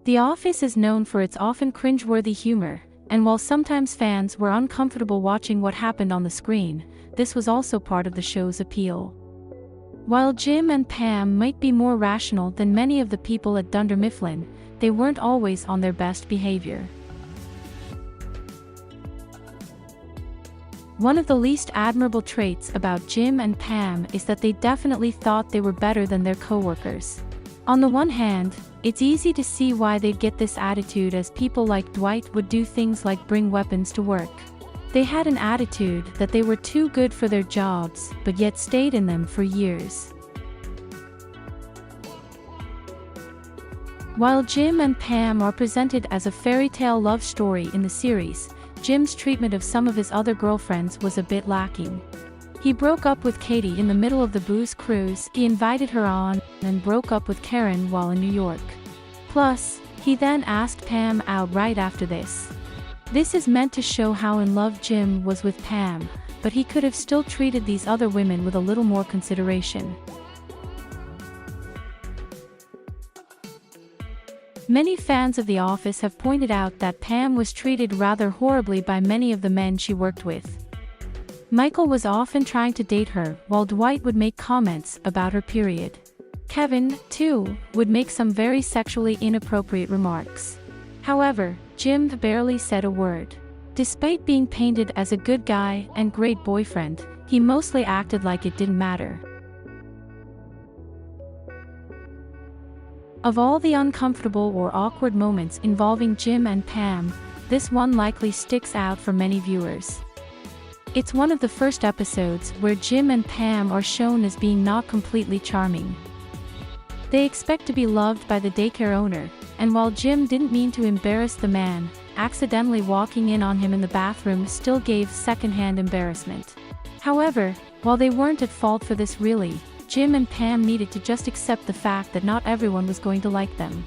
The Office is known for its often cringeworthy humor, and while sometimes fans were uncomfortable watching what happened on the screen, this was also part of the show's appeal. While Jim and Pam might be more rational than many of the people at Dunder Mifflin, they weren't always on their best behavior. One of the least admirable traits about Jim and Pam is that they definitely thought they were better than their coworkers. On the one hand, it's easy to see why they'd get this attitude, as people like Dwight would do things like bring weapons to work. They had an attitude that they were too good for their jobs, but yet stayed in them for years. While Jim and Pam are presented as a fairy tale love story in the series, Jim's treatment of some of his other girlfriends was a bit lacking. He broke up with Katie in the middle of the booze cruise he invited her on, and broke up with Karen while in New York. Plus, he then asked Pam out right after this. This is meant to show how in love Jim was with Pam, but he could have still treated these other women with a little more consideration. Many fans of The Office have pointed out that Pam was treated rather horribly by many of the men she worked with. Michael was often trying to date her, while Dwight would make comments about her period. Kevin, too, would make some very sexually inappropriate remarks. However, Jim barely said a word. Despite being painted as a good guy and great boyfriend, he mostly acted like it didn't matter. Of all the uncomfortable or awkward moments involving Jim and Pam, this one likely sticks out for many viewers. It's one of the first episodes where Jim and Pam are shown as being not completely charming. They expect to be loved by the daycare owner, and while Jim didn't mean to embarrass the man, accidentally walking in on him in the bathroom still gave secondhand embarrassment. However, while they weren't at fault for this really, Jim and Pam needed to just accept the fact that not everyone was going to like them.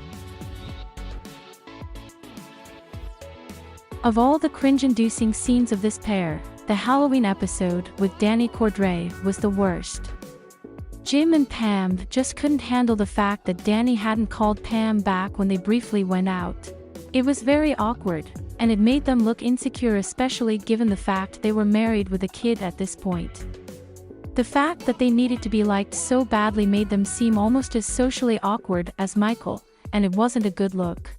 Of all the cringe-inducing scenes of this pair, the Halloween episode with Danny Cordray was the worst. Jim and Pam just couldn't handle the fact that Danny hadn't called Pam back when they briefly went out. It was very awkward, and it made them look insecure, especially given the fact they were married with a kid at this point. The fact that they needed to be liked so badly made them seem almost as socially awkward as Michael, and it wasn't a good look.